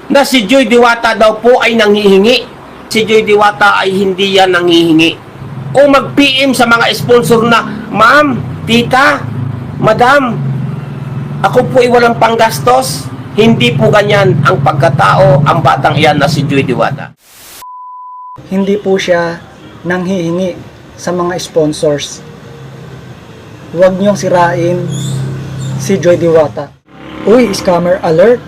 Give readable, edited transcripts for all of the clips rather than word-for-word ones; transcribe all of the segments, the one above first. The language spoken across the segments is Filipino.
na si Joy Diwata daw po ay nanghihingi. Si Joy Diwata ay hindi yan nanghihingi. O mag-PM sa mga sponsor na, ma'am, tita, madam, ako po ay walang panggastos. Hindi po ganyan ang pagkatao, ang batang iyan na si Joy Diwata. Hindi po siya nanghihingi sa mga sponsors. Huwag niyong sirain si Joy Diwata. Uy, scammer alert!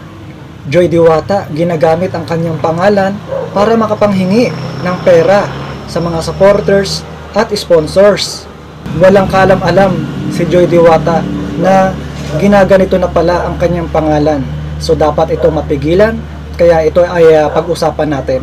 Joy Diwata ginagamit ang kanyang pangalan para makapanghingi ng pera sa mga supporters at sponsors. Walang kalam-alam si Joy Diwata na ginaganito na pala ang kanyang pangalan. So dapat ito mapigilan, kaya ito ay pag-usapan natin.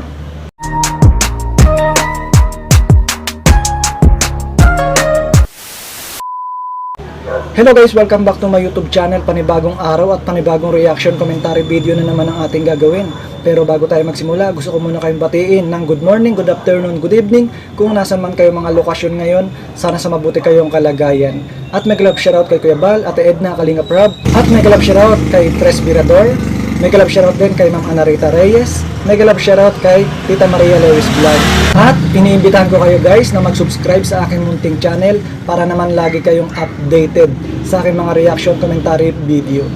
Hello guys, welcome back to my YouTube channel. Panibagong araw at panibagong reaction commentary video na naman ang ating gagawin. Pero bago tayo magsimula, gusto ko muna kayong batiin ng good morning, good afternoon, good evening. Kung nasan man kayo mga lokasyon ngayon, sana sa mabuti kayong kalagayan. At may love shoutout kay Kuya Bal, Ate Edna, Kalinga Prab. At may love shoutout kay Tres Virador. May love shoutout din kay Ma'am Ana Rita Reyes. May love shoutout kay Tita Maria Lewis Vlog. At iniimbitahan ko kayo guys na mag-subscribe sa aking munting channel para naman lagi kayong updated sa aking mga reaction commentary video.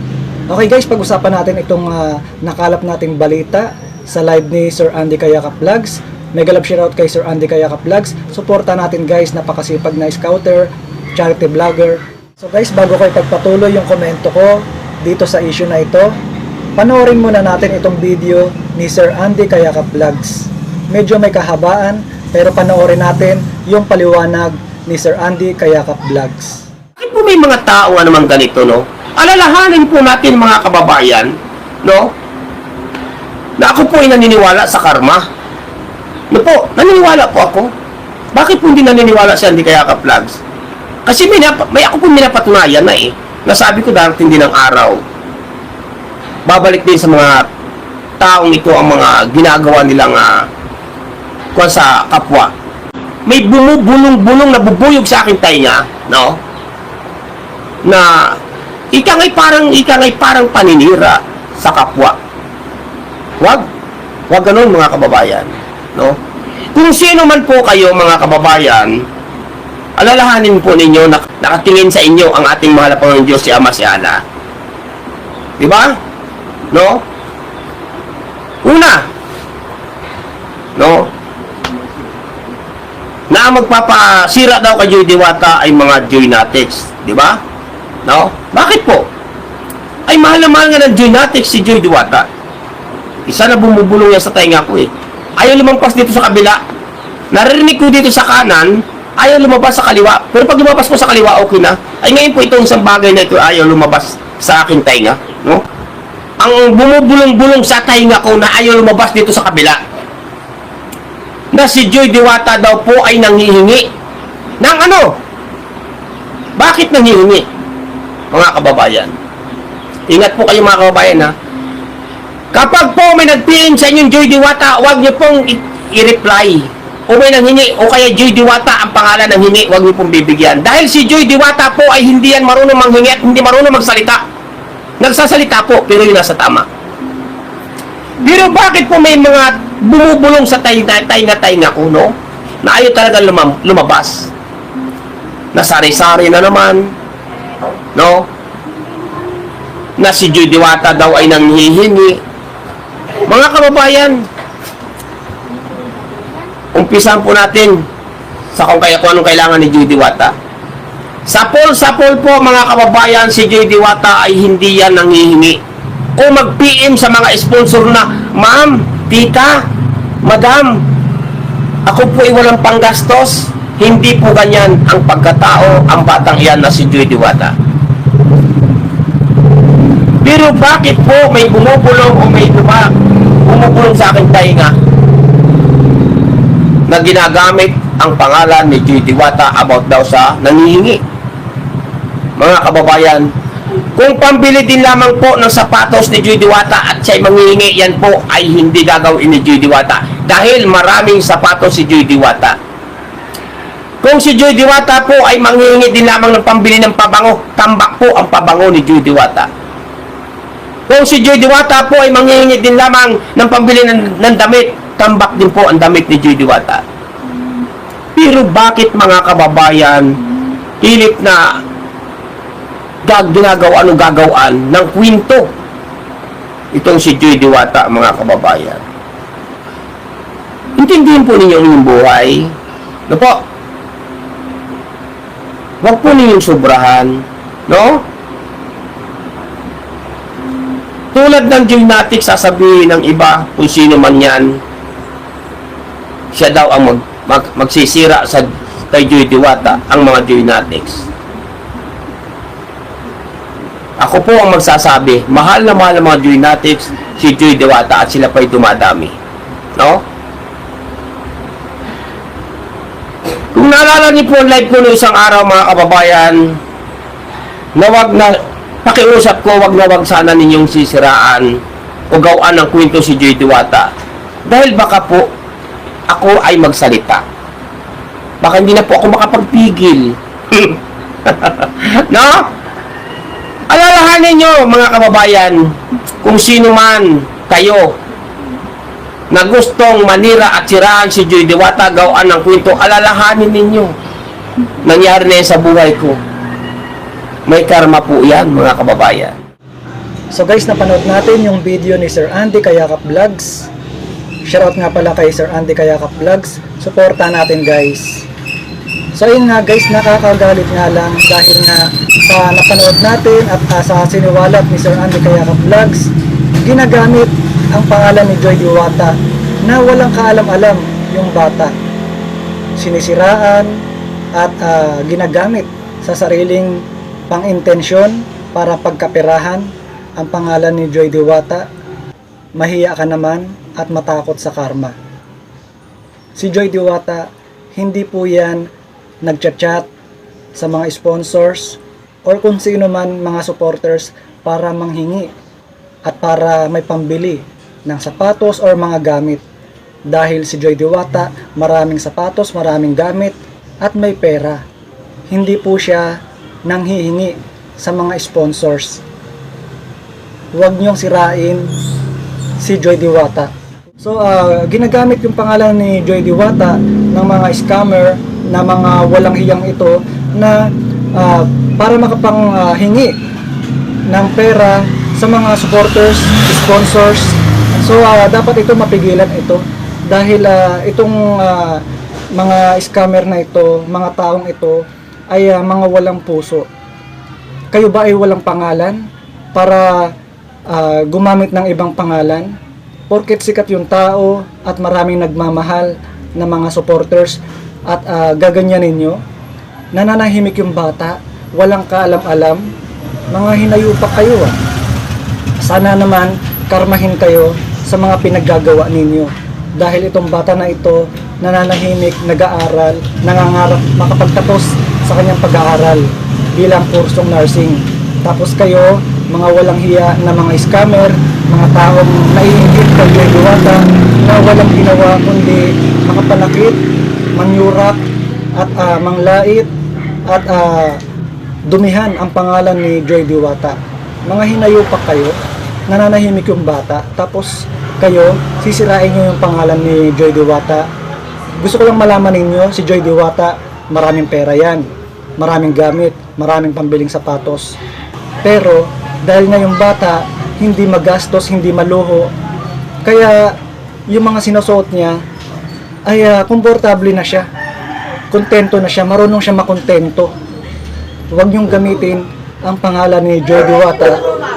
Okay guys, pag-usapan natin itong nakalap nating balita sa live ni Sir Andy Kayakap Vlogs. Mega love shoutout kay Sir Andy Kayakap Vlogs. Suporta natin guys, napakasipag na scouter, charity vlogger. So guys, bago ko ipagpatuloy yung komento ko dito sa issue na ito, panoorin muna natin itong video ni Sir Andy Kayakap Vlogs. Medyo may kahabaan, pero panoorin natin yung paliwanag ni Sir Andy Kayakap Vlogs. Bakit po may mga tao nga naman ganito, no? Alalahanin po natin mga kababayan, no? Na ako po ay naniniwala sa karma. No po, naniniwala po ako. Bakit po hindi naniniwala si Andy Kayakap Vlogs? Kasi may ako po minapatunayan na nasabi ko darating din ang araw. Babalik din sa mga taong ito ang mga ginagawa nilang kuwan sa kapwa. May bumubulong-bulong na bubuyog sa aking tainga, no? Na ika ngay parang paninira sa kapwa. Wag ganun mga kababayan, no? Kung sino man po kayo mga kababayan, alalahanin po ninyo na nakatingin sa inyo ang ating mahal na Panginoon Diyos si Ama si Allah. Di ba? No? Una, no? Na ang magpapasira daw kay Joy Diwata ay mga Joynatics, di ba? No? Bakit po? Ay mahal na mahal nga ng Joynatics si Joy Diwata. Isa na bumubulong yan sa tainga ko Ayaw lumampas dito sa kabila. Naririnig ko dito sa kanan, ayaw lumabas sa kaliwa. Pero pag lumabas po sa kaliwa, okay na. Ay ngayon po itong isang bagay na ito ayaw lumabas sa aking tainga, no? Ang bumubulong-bulong sa tainga ko na ayaw lumabas dito sa kabila. Na si Joy Diwata daw po ay nanghihingi. Nang ano? Bakit nanghihingi? Mga kababayan. Ingat po kayo mga kababayan ha. Kapag po may nag-PM sa inyong Joy Diwata, huwag niyo pong i-reply. O may nanghingi, o kaya Joy Diwata ang pangalan ng hingi, huwag niyo pong bibigyan. Dahil si Joy Diwata po ay hindi yan marunong manghingi at hindi marunong magsalita. Nagsasalita po, pero yun nasa tama. Pero bakit po may mga bumubulong sa tainga ko, no? Na ayaw talaga lumabas. Nasari-sari na naman, no? Na si Joy Diwata daw ay nanghihingi. Mga kababayan, umpisan po natin sa kung anong kailangan ni Joy Diwata. Sapol po mga kababayan, si Joy Diwata ay hindi yan nanghihingi. O mag-PM sa mga sponsor na, ma'am, tita, madam, ako po ay walang panggastos. Hindi po ganyan ang pagkatao, ang batang iyan na si Joy Diwata. Pero bakit po may bumubulong o may bumubulong sa aking tainga na ginagamit ang pangalan ni Joy Diwata about daw sa nangihingi? Mga kababayan, kung pambili din lamang po ng sapatos ni Joy Diwata at siya'y manghihingi, yan po ay hindi gagawin ni Joy Diwata dahil maraming sapatos si Joy Diwata. Kung si Joy Diwata po ay manghihingi din lamang ng pambili ng pabango, tambak po ang pabango ni Joy Diwata. Kung si Joy Diwata po ay manghihingi din lamang ng pambili ng damit, tambak din po ang damit ni Joy Diwata. Pero bakit mga kababayan, pilit na ginagawa o gagawaan ng kwento itong si Joy Diwata, mga kababayan? Intindihin po ninyo yung buhay. No po? Huwag po ninyong sobrahan. No? Tulad ng gymnastics, sasabihin ng iba, kung sino man yan, siya daw ang magsisira sa kay Joy Diwata, ang mga gymnastics. Ako po ang magsasabi, mahal na mga gymnastics, si Joy Diwata, at sila pa'y dumadami. No? Kung naalala niyo po ang live ko noong isang araw, mga kababayan, na wag na, pakiusap ko, wag na wag sana ninyong sisiraan o gawaan ng kwento si Joy Diwata. Dahil baka po, ako ay magsalita. Baka hindi na po ako makapagpigil. No? Alalahanin nyo, mga kababayan, kung sino man kayo na gustong manira at siraan si Joy Diwata, gawaan ng kwento, alalahanin ninyo. Nangyari na yan sa buhay ko. May karma po yan, mga kababayan. So guys, napanood natin yung video ni Sir Andy Kayakap Vlogs. Shoutout nga pala kay Sir Andy Kayakap Vlogs. Suporta natin guys. So yun nga guys, nakakagalit nga lang dahil nga sa napanood natin at sa siniwalat ni Sir Andy Kayakap Vlogs, ginagamit ang pangalan ni Joy Diwata na walang kaalam-alam yung bata. Sinisiraan at ginagamit sa sariling pang-intensyon para pagkapirahan ang pangalan ni Joy Diwata. Mahiya ka naman at matakot sa karma. Si Joy Diwata, hindi po yan nagchat-chat sa mga sponsors or kung sino man mga supporters para manghingi at para may pambili ng sapatos or mga gamit. Dahil si Joy Diwata, maraming sapatos, maraming gamit at may pera. Hindi po siya nanghihingi sa mga sponsors. Huwag niyong sirain si Joy Diwata. So, ginagamit yung pangalan ni Joy Diwata ng mga scammer na mga walang hiyang ito na para makapanghingi ng pera sa mga supporters, sponsors. So, dapat ito mapigilan ito dahil itong mga scammer na ito, mga taong ito ay mga walang puso. Kayo ba ay walang pangalan para gumamit ng ibang pangalan? Porket sikat yung tao at maraming nagmamahal na mga supporters at gaganyanin nyo, nananahimik yung bata, walang kaalam-alam, mga hinayupak kayo Sana naman karmahin kayo sa mga pinaggagawa ninyo. Dahil itong bata na ito, nananahimik, nag-aaral, nangangarap makapagtapos sa kanyang pag-aaral bilang kursong nursing. Tapos kayo, mga walang hiya na mga scammer, mga taong naiingit kay Joy Diwata na walang ginawa kundi makapanakit, manyurak at manglait at dumihan ang pangalan ni Joy Diwata. Mga hinayupak kayo, nananahimik yung bata, tapos kayo, sisirain nyo yung pangalan ni Joy Diwata. Gusto ko lang malaman ninyo, si Joy Diwata, maraming pera yan, maraming gamit, maraming pambiling sapatos. Pero, dahil nga yung bata, hindi magastos, hindi maluho, kaya yung mga sinusuot niya, ay komportable na siya, kontento na siya, marunong siya makontento. Huwag niyong gamitin ang pangalan ni Joy Diwata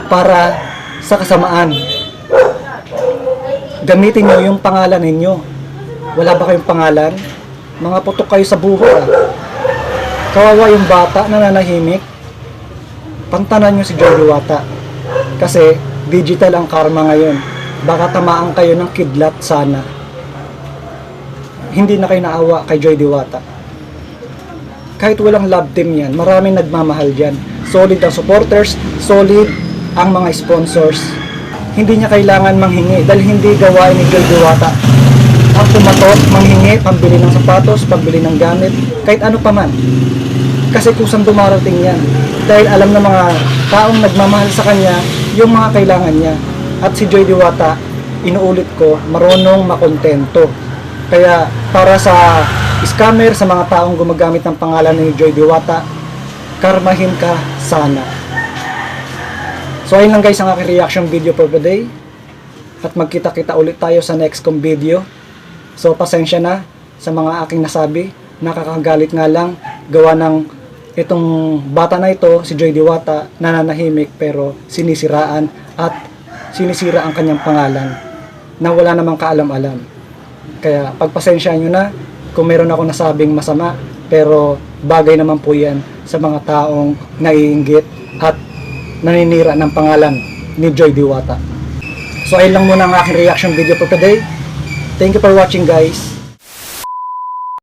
para sa kasamaan. Gamitin niyo yung pangalan ninyo. Wala ba kayong pangalan? Mga putok kayo sa buho Kawawa yung bata na nananahimik. Pantanan niyo si Joy Diwata. Kasi digital ang karma ngayon. Baka tamaan kayo ng kidlat sana. Hindi na kayo naawa kay Joy Diwata. Kahit walang love team yan, maraming nagmamahal dyan. Solid ang supporters, solid ang mga sponsors. Hindi niya kailangan manghingi dahil hindi gawain ni Joy Diwata ang pumatok, manghingi, pambili ng sapatos, pambili ng gamit, kahit ano pa man. Kasi kusang dumarating yan. Dahil alam ng mga taong nagmamahal sa kanya yung mga kailangan niya. At si Joy Diwata, inuulit ko, marunong makontento. Kaya para sa scammer, sa mga taong gumagamit ng pangalan ni Joy Diwata, karmahin ka sana. So ayun lang guys ang aking reaction video for today. At magkita-kita ulit tayo sa next kong video. So pasensya na sa mga aking nasabi. Nakakagalit nga lang gawa ng itong bata na ito, si Joy Diwata, nananahimik pero sinisiraan at sinisira ang kanyang pangalan na wala namang kaalam-alam. Kaya pagpasensyahan nyo na kung meron ako nasabing masama, pero bagay naman po yan sa mga taong naiinggit at naninira ng pangalan ni Joy Diwata. So ayun lang muna ang aking reaction video for today. Thank you for watching guys.